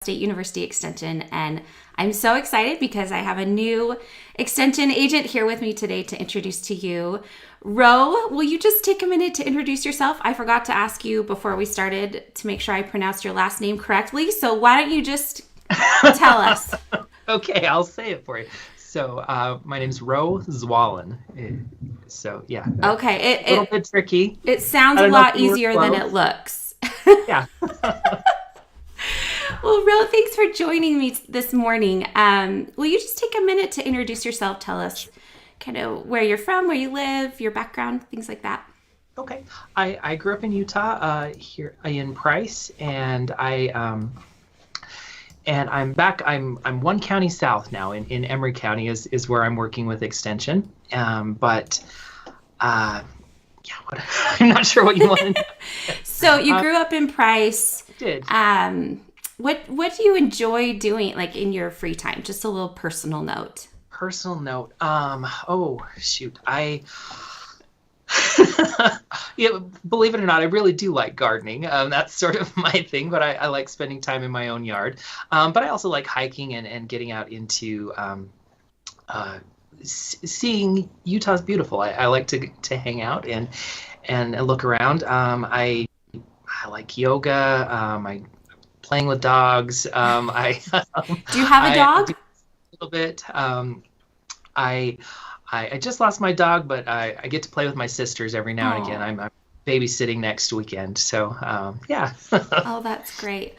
State University Extension, and I'm so excited because I have a new Extension agent here with me today to introduce to you. Rowe, will you just take a minute to introduce yourself? I forgot to ask you before we started to make sure I pronounced your last name correctly, so why don't you just tell us? Okay, I'll say it for you. So, my name's Rowe Zwahlen. So, yeah, Okay, a little bit tricky. it sounds I a don't know if lot you were easier than it close. looks. Yeah. Well, Ro, thanks for joining me this morning. Will you just take a minute to introduce yourself? Tell us kind of where you're from, where you live, your background, things like that. Okay. I grew up in Utah, here in Price, and I'm back. I'm one county south now. In Emery County is where I'm working with Extension. But yeah, I'm not sure what you want to know. So you Uh, grew up in Price. did. What do you enjoy doing, like in your free time? Just a little personal note. Personal note. Oh shoot. Yeah, believe it or not, I really do like gardening. That's sort of my thing, but I like spending time in my own yard. But I also like hiking and getting out into seeing Utah's beautiful. I like to hang out and look around. I like yoga. I playing with dogs. Do you have a I do dog? a little bit. I I just lost my dog, but I get to play with my sisters every now and again. Oh, I'm babysitting next weekend, so yeah. oh, that's great.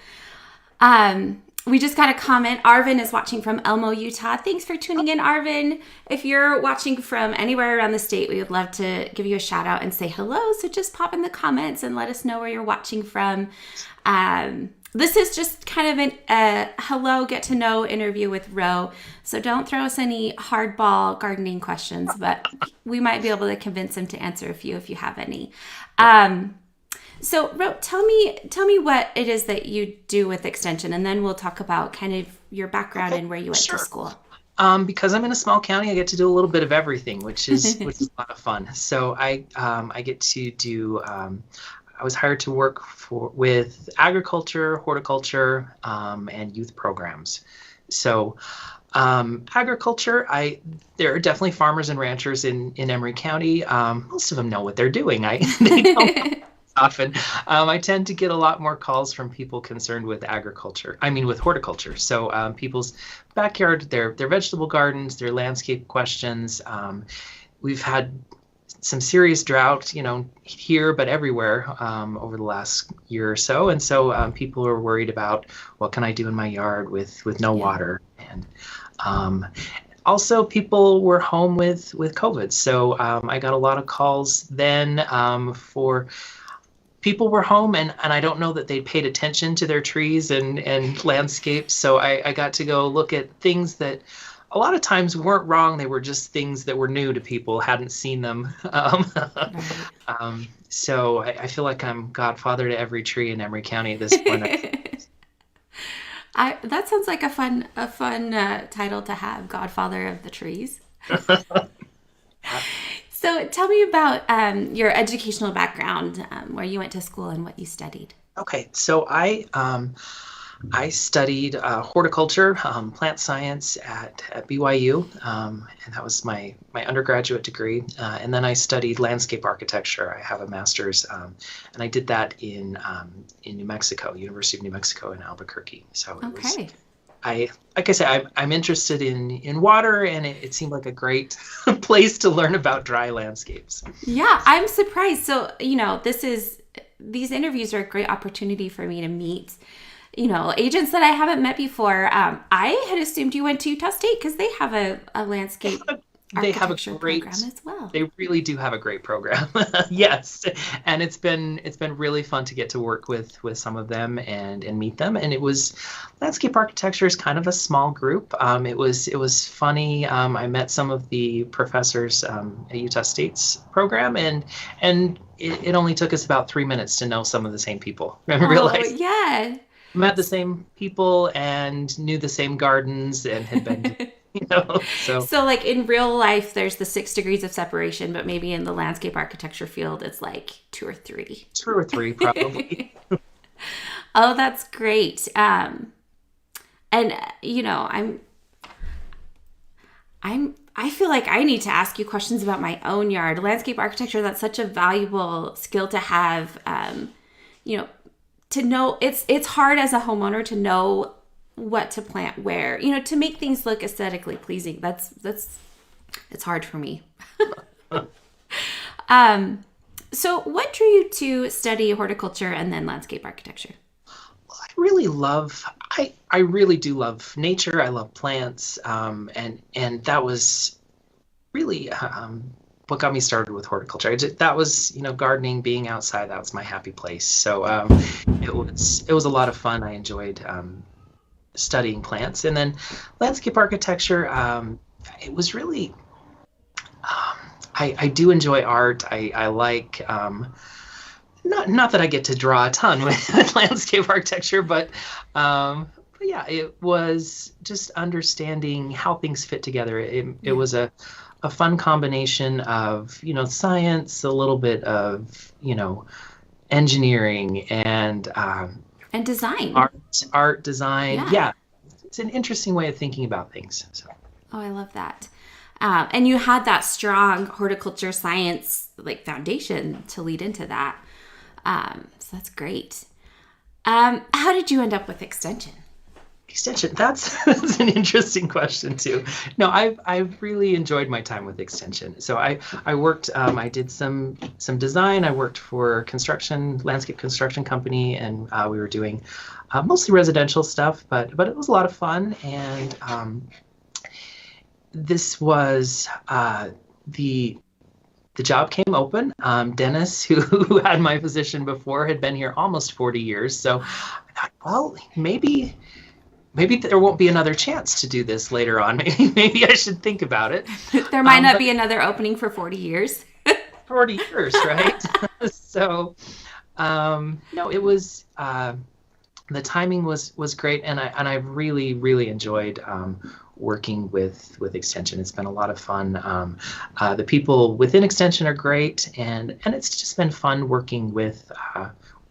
We just got a comment. Arvin is watching from Elmo, Utah. Thanks for tuning in, Arvin. If you're watching from anywhere around the state, we would love to give you a shout out and say hello. So just pop in the comments and let us know where you're watching from. This is just kind of a hello, get to know interview with Ro. So don't throw us any hardball gardening questions, but we might be able to convince him to answer a few if you have any. So, Ro, tell me what it is that you do with Extension, and then we'll talk about kind of your background Okay, and where you went to sure. school. Because I'm in a small county, I get to do a little bit of everything, which is a lot of fun. So I get to do. I was hired to work with agriculture, horticulture, and youth programs. So agriculture, there are definitely farmers and ranchers in Emery County. Most of them know what they're doing. They don't know often. I tend to get a lot more calls from people concerned with agriculture. I mean, with horticulture. So people's backyard, their vegetable gardens, their landscape questions. We've had some serious drought, here but everywhere over the last year or so, and so people are worried about what can I do in my yard with no Yeah. water, and um, also people were home with COVID, so I got a lot of calls then for people were home, and I don't know that they paid attention to their trees and landscapes, so I got to go look at things that a lot of times weren't wrong. They were just things that were new to people, hadn't seen them. So I feel like I'm godfather to every tree in Emery County at this point. Right. That sounds like a fun title to have, Godfather of the Trees. So tell me about your educational background, where you went to school and what you studied. Okay, so I studied horticulture, plant science at BYU, and that was my undergraduate degree. And then I studied landscape architecture. I have a master's, and I did that in New Mexico, University of New Mexico in Albuquerque. So it was Okay. like I said, I'm interested in water, and it seemed like a great place to learn about dry landscapes. Yeah, I'm surprised. So, these interviews are a great opportunity for me to meet, agents that I haven't met before. I had assumed you went to Utah State because they have a landscape They have a architecture program great, as well. they really do have a great program. Yes. And it's been really fun to get to work with some of them and meet them. And it was landscape architecture is kind of a small group. It was funny. I met some of the professors at Utah State's program, and it only took us about 3 minutes to know some of the same people. I Oh, realized yeah. met the same people and knew the same gardens and had been, so. So, like in real life, there's the 6 degrees of separation, but maybe in the landscape architecture field, it's like two or three. 2 or 3 probably. Oh, that's great. And I feel like I need to ask you questions about my own yard. Landscape architecture, that's such a valuable skill to have. To know, it's hard as a homeowner to know what to plant where, to make things look aesthetically pleasing. It's hard for me. So what drew you to study horticulture and then landscape architecture? I really do love nature. I love plants. And that was really what got me started with horticulture. That was, gardening, being outside, that was my happy place. So it was a lot of fun. I enjoyed studying plants. And then landscape architecture, it was really, I do enjoy art. I like, not that I get to draw a ton with landscape architecture, but yeah, it was just understanding how things fit together. It was a fun combination of, science, a little bit of, engineering and design. Art design. Yeah. It's an interesting way of thinking about things. So. Oh, I love that. And you had that strong horticulture science foundation to lead into that. So that's great. How did you end up with extension? Extension, that's an interesting question too. No, I've really enjoyed my time with extension. So I worked, I did some design. I worked for landscape construction company, and we were doing mostly residential stuff, but it was a lot of fun. And this was the job came open. Dennis, who had my position before, had been here almost 40 years. So I thought, well, maybe there won't be another chance to do this later on. Maybe I should think about it. There might not be another opening for 40 years. 40 years, right? So, no, it was, the timing was great. And I really, really enjoyed working with Extension. It's been a lot of fun. The people within Extension are great. And it's just been fun working with,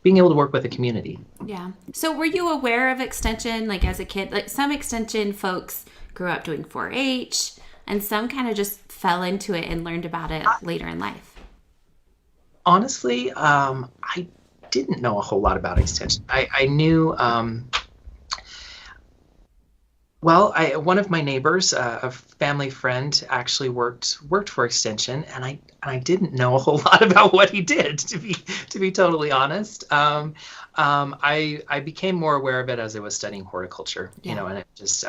being able to work with the community. Yeah. So were you aware of Extension, as a kid? Some Extension folks grew up doing 4-H, and some kind of just fell into it and learned about it later in life. Honestly, I didn't know a whole lot about Extension. I knew, one of my neighbors, a family friend, actually worked for Extension, and I didn't know a whole lot about what he did, to be totally honest. I became more aware of it as I was studying horticulture, and I just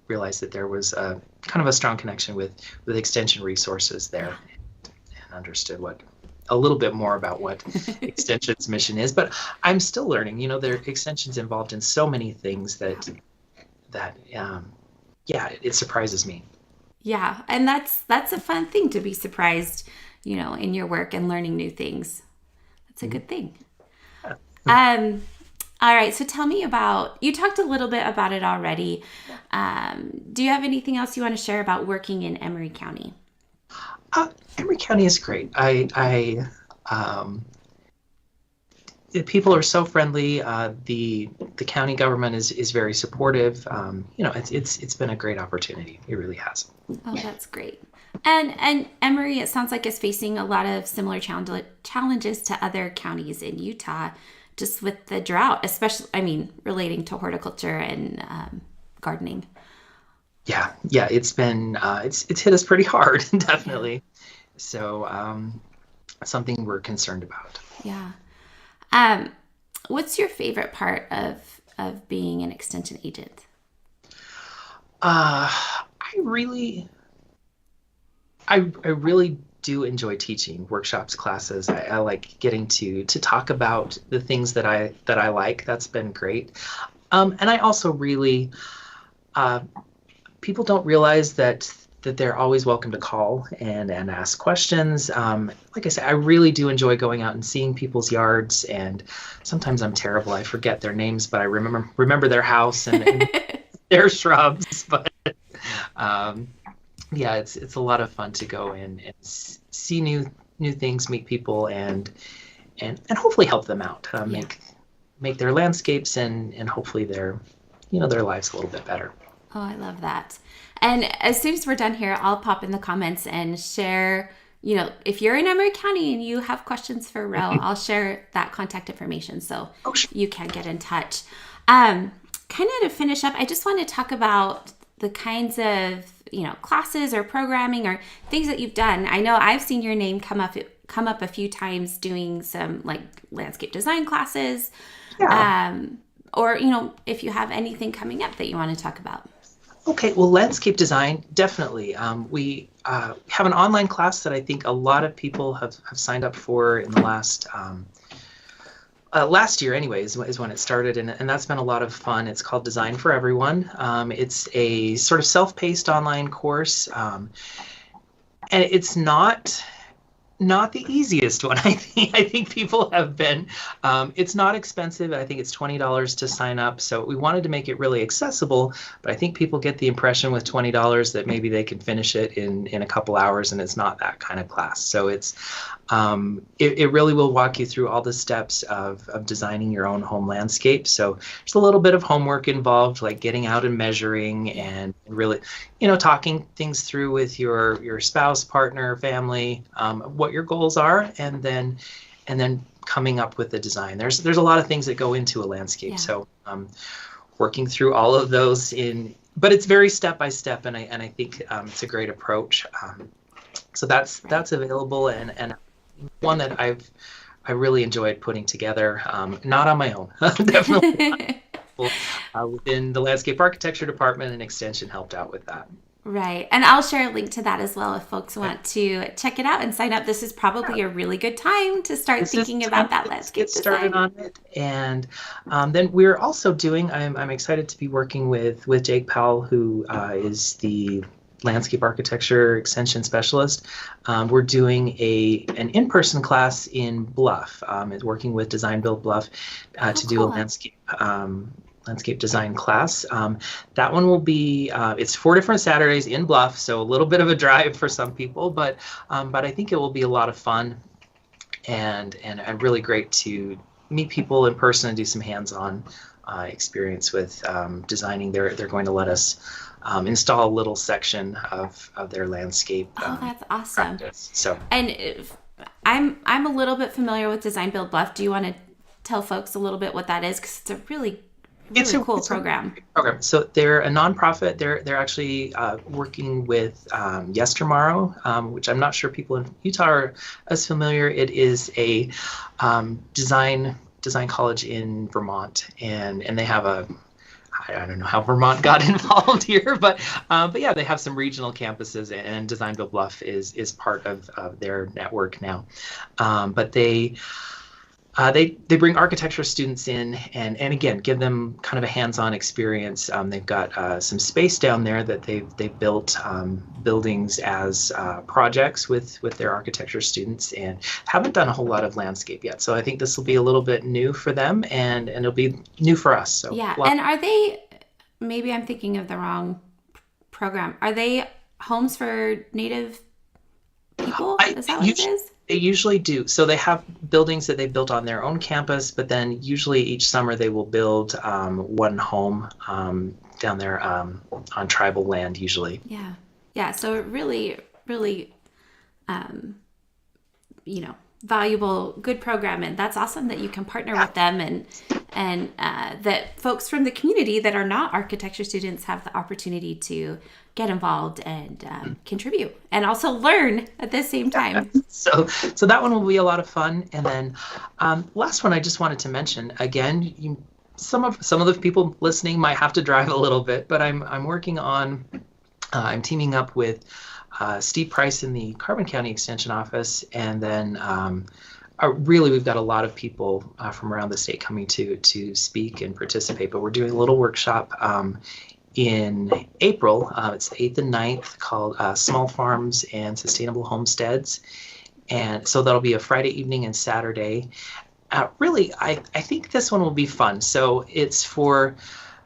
realized that there was a kind of a strong connection with Extension resources there, and understood a little bit more about what Extension's mission is. But I'm still learning. Their Extension's involved in so many things that it surprises me. Yeah, and that's a fun thing, to be surprised, in your work and learning new things. That's a good thing. Yeah. All right, so tell me you talked a little bit about it already. Do you have anything else you want to share about working in Emery County? Emery County is great. People are so friendly. The county government is very supportive. It's been a great opportunity. It really has. Oh, that's great. And Emery, it sounds like, is facing a lot of similar challenges to other counties in Utah, just with the drought, especially, relating to horticulture and gardening. Yeah, it's been it's hit us pretty hard, definitely. So something we're concerned about. Yeah. What's your favorite part of being an extension agent? I really do enjoy teaching workshops, classes. I like getting to talk about the things that I like. That's been great. And I also really, people don't realize that they're always welcome to call and ask questions. Like I said, I really do enjoy going out and seeing people's yards, and sometimes I'm terrible. I forget their names, but I remember their house and their shrubs. But it's a lot of fun to go in and see new things, meet people, and hopefully help them out, make their landscapes and hopefully their their lives a little bit better. Oh, I love that. And as soon as we're done here, I'll pop in the comments and share, if you're in Emery County and you have questions for Rowe, I'll share that contact information so you can get in touch. Kind of to finish up, I just want to talk about the kinds of, classes or programming or things that you've done. I know I've seen your name come up a few times doing some like landscape design classes. Yeah. Or, if you have anything coming up that you want to talk about. Okay, well, landscape design, definitely. We have an online class that I think a lot of people have signed up for in the last year anyways, is when it started, and that's been a lot of fun. It's called Design for Everyone. It's a sort of self-paced online course, and it's not the easiest one. I think people have been. It's not expensive. I think it's $20 to sign up. So we wanted to make it really accessible, but I think people get the impression with $20 that maybe they can finish it in a couple hours, and it's not that kind of class. So it's it really will walk you through all the steps of designing your own home landscape. So there's a little bit of homework involved, like getting out and measuring and really, talking things through with your spouse, partner, family, what your goals are, and then coming up with the design. There's a lot of things that go into a landscape. Yeah. So working through all of those but it's very step by step, and I think it's a great approach. So that's available, and one that I really enjoyed putting together, not on my own, definitely. Within the landscape architecture department, and extension helped out with that. Right. And I'll share a link to that as well if folks want to check it out and sign up. This is probably a really good time to start thinking about that landscape design. Get started on it. And then we're also doing, I'm excited to be working with Jake Powell, who is the landscape architecture extension specialist. We're doing an in-person class in Bluff. It's working with Design Build Bluff to do a landscape design class. That one will be, it's 4 different Saturdays in Bluff, so a little bit of a drive for some people, but I think it will be a lot of fun and really great to meet people in person and do some hands-on experience with designing. They're going to let us install a little section of their landscape. Oh, that's awesome. Practice. So, and I'm a little bit familiar with Design Build Bluff. Do you want to tell folks a little bit what that is? Because it's a really cool program. So they're a nonprofit. They're actually working with Yes Tomorrow, which I'm not sure people in Utah are as familiar. It is a design college in Vermont, and they have I don't know how Vermont got involved here, but yeah, they have some regional campuses, and Design Build Bluff is part of their network now. But they bring architecture students in and again give them kind of a hands-on experience. They've got some space down there that they've built buildings as projects with their architecture students, and haven't done a whole lot of landscape yet. So I think this will be a little bit new for them, and it'll be new for us. So yeah. And are they? Maybe I'm thinking of the wrong program. Are they homes for Native people? Is that what it is? They usually do. So they have buildings that they built on their own campus, but then usually each summer they will build one home down there on tribal land usually. Yeah. Yeah. So really, really, valuable, good program. And that's awesome that you can partner with them and that folks from the community that are not architecture students have the opportunity to get involved and contribute and also learn at the same time. So that one will be a lot of fun. And then last one I just wanted to mention, again, some of the people listening might have to drive a little bit, but I'm working on, I'm teaming up with Steve Price in the Carbon County Extension Office, and then really we've got a lot of people from around the state coming to speak and participate, but we're doing a little workshop in April. It's the 8th and 9th, called Small Farms and Sustainable Homesteads, and so that'll be a Friday evening and Saturday. Really, I think this one will be fun. So it's for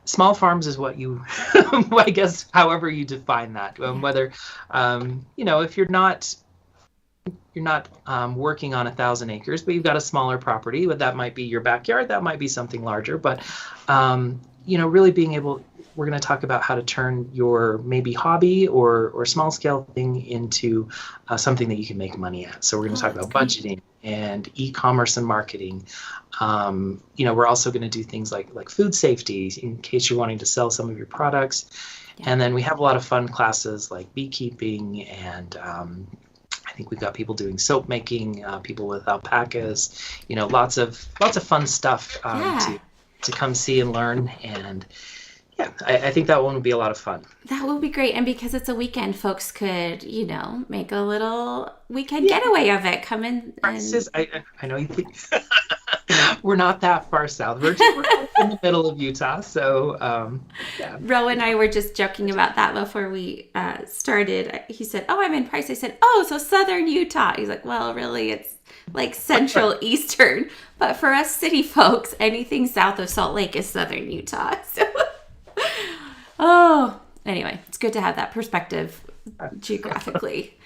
small farms is what you, I guess, however you define that. Whether, if you're not working on 1,000 acres, but you've got a smaller property, but that might be your backyard, that might be something larger. But really being able, we're going to talk about how to turn your maybe hobby or small scale thing into something that you can make money at. So we're going to talk that's about great. budgeting and e-commerce and marketing. We're also going to do things like food safety in case you're wanting to sell some of your products. Yeah. And then we have a lot of fun classes like beekeeping, and I think we've got people doing soap making, people with alpacas, lots of fun stuff Yeah. to come see and learn. And yeah, I think that one would be a lot of fun. That would be great. And because it's a weekend, folks could, make a little weekend Yeah. getaway of it. Come in and Prices, I know you think we're not that far south. We're in the middle of Utah, so yeah. Rowe and I were just joking about that before we started. He said, "Oh, I'm in Price." I said, "Oh, so southern Utah." He's like, "Well, really, it's like central eastern. But for us city folks, anything south of Salt Lake is southern Utah." So, anyway, it's good to have that perspective geographically.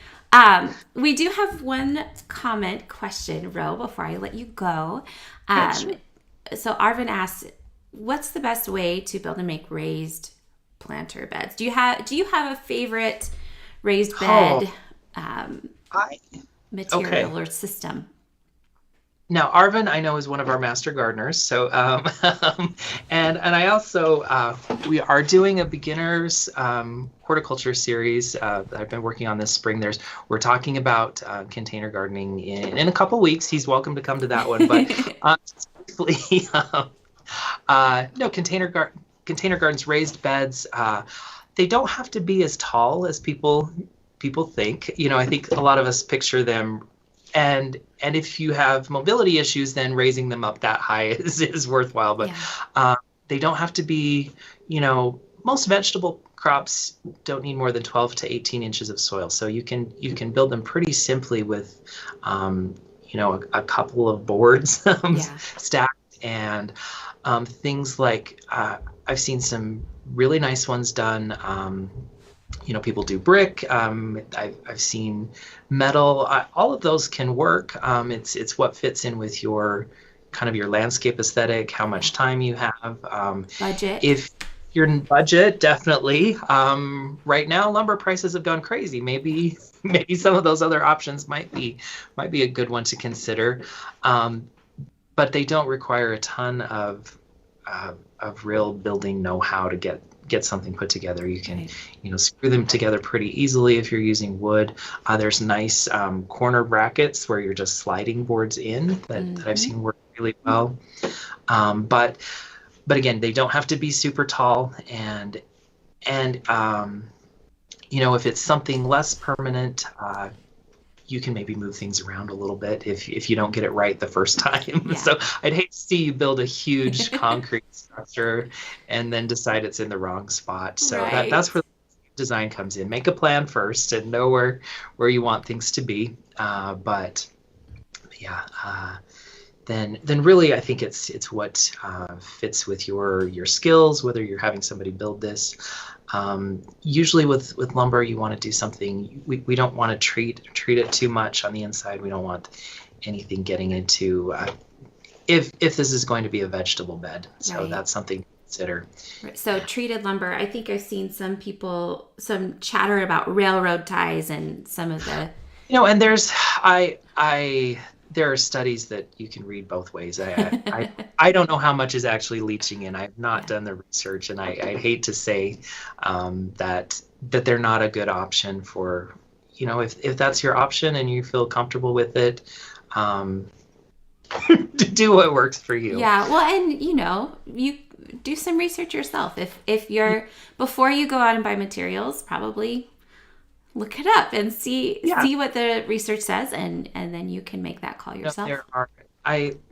We do have one comment question, Rowe, before I let you go. Sure. So Arvin asks, what's the best way to build and make raised planter beds? Do you have a favorite raised bed I material or system? Now, Arvin, I know, is one of our master gardeners. So, and I also we are doing a beginners horticulture series that I've been working on this spring. We're talking about container gardening in a couple weeks. He's welcome to come to that one. But specifically, no, container gardens, raised beds. They don't have to be as tall as people think. I think a lot of us picture them. And if you have mobility issues, then raising them up that high is worthwhile. But they don't have to be, most vegetable crops don't need more than 12 to 18 inches of soil. So you can build them pretty simply with, a couple of boards stacked, and things like I've seen some really nice ones done. People do brick. I've seen metal. All of those can work. It's what fits in with your kind of your landscape aesthetic, how much time you have. Budget. If you're in budget, definitely. Right now, lumber prices have gone crazy. Maybe some of those other options might be a good one to consider. But they don't require a ton of real building know-how to get something put together. You can, screw them together pretty easily if you're using wood. There's nice corner brackets where you're just sliding boards in that I've seen work really well. But again, they don't have to be super tall. And if it's something less permanent, you can maybe move things around a little bit if you don't get it right the first time. Yeah. So I'd hate to see you build a huge concrete structure and then decide it's in the wrong spot. So that's where design comes in. Make a plan first and know where you want things to be. Then really I think it's what fits with your skills, whether you're having somebody build this. Usually with lumber, you want to do something, we don't want to treat it too much on the inside. We don't want anything getting into, if this is going to be a vegetable bed. So that's something to consider. Right. So treated lumber, I think I've seen some chatter about railroad ties and some of the... and there are studies that you can read both ways. I don't know how much is actually leaching in. I've not done the research, and I hate to say that they're not a good option for, if that's your option and you feel comfortable with it, do what works for you. Yeah, well, and you do some research yourself. If you're before you go out and buy materials, probably look it up and see what the research says, and then you can make that call yourself. There are,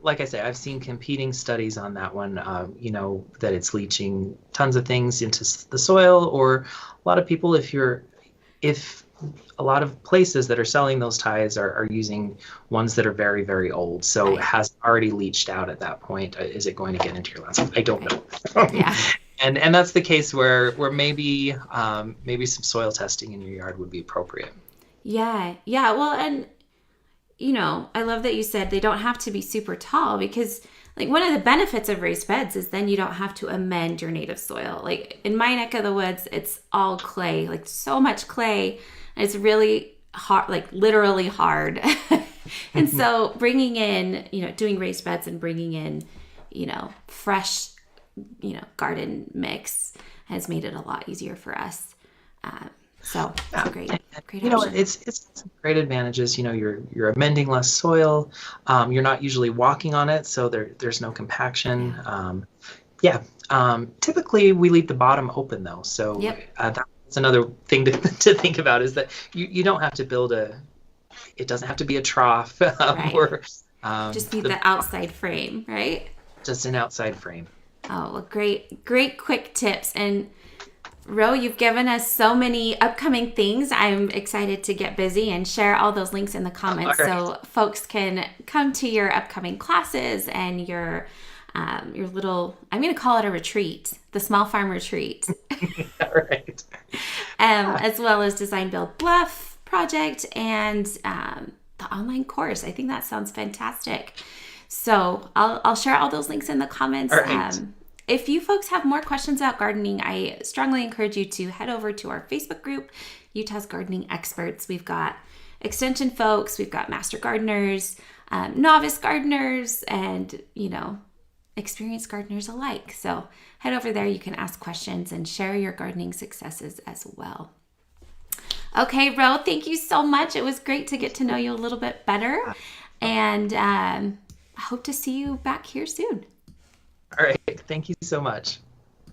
like I say, I've seen competing studies on that one, that it's leaching tons of things into the soil, or a lot of people, if a lot of places that are selling those ties are using ones that are very, very old. So it has already leached out at that point. Is it going to get into your landscape? I don't know. Yeah. And that's the case where maybe some soil testing in your yard would be appropriate. Yeah. Well, and I love that you said they don't have to be super tall, because like one of the benefits of raised beds is then you don't have to amend your native soil. Like in my neck of the woods, it's all clay, like so much clay. It's really hard, like literally hard. And so bringing in, doing raised beds and bringing in, fresh, garden mix has made it a lot easier for us. So it's a great option. It's some great advantages. You're amending less soil. You're not usually walking on it, so there's no compaction. Typically we leave the bottom open though, so that's another thing to think about, is that you don't have to build it doesn't have to be a trough, right. or just need the outside frame, right? Just an outside frame. Oh, well, great quick tips. And Rowe, you've given us so many upcoming things. I'm excited to get busy and share all those links in the comments, so folks can come to your upcoming classes and your little, I'm going to call it a retreat, the Small Farm Retreat. Right. As well as Design Build Bluff project and the online course. I think that sounds fantastic. So I'll share all those links in the comments. Right. If you folks have more questions about gardening, I strongly encourage you to head over to our Facebook group, Utah's Gardening Experts. We've got extension folks, we've got master gardeners, novice gardeners, and, experienced gardeners alike. So head over there. You can ask questions and share your gardening successes as well. Okay, Rowe, thank you so much. It was great to get to know you a little bit better. And I hope to see you back here soon. All right. Thank you so much.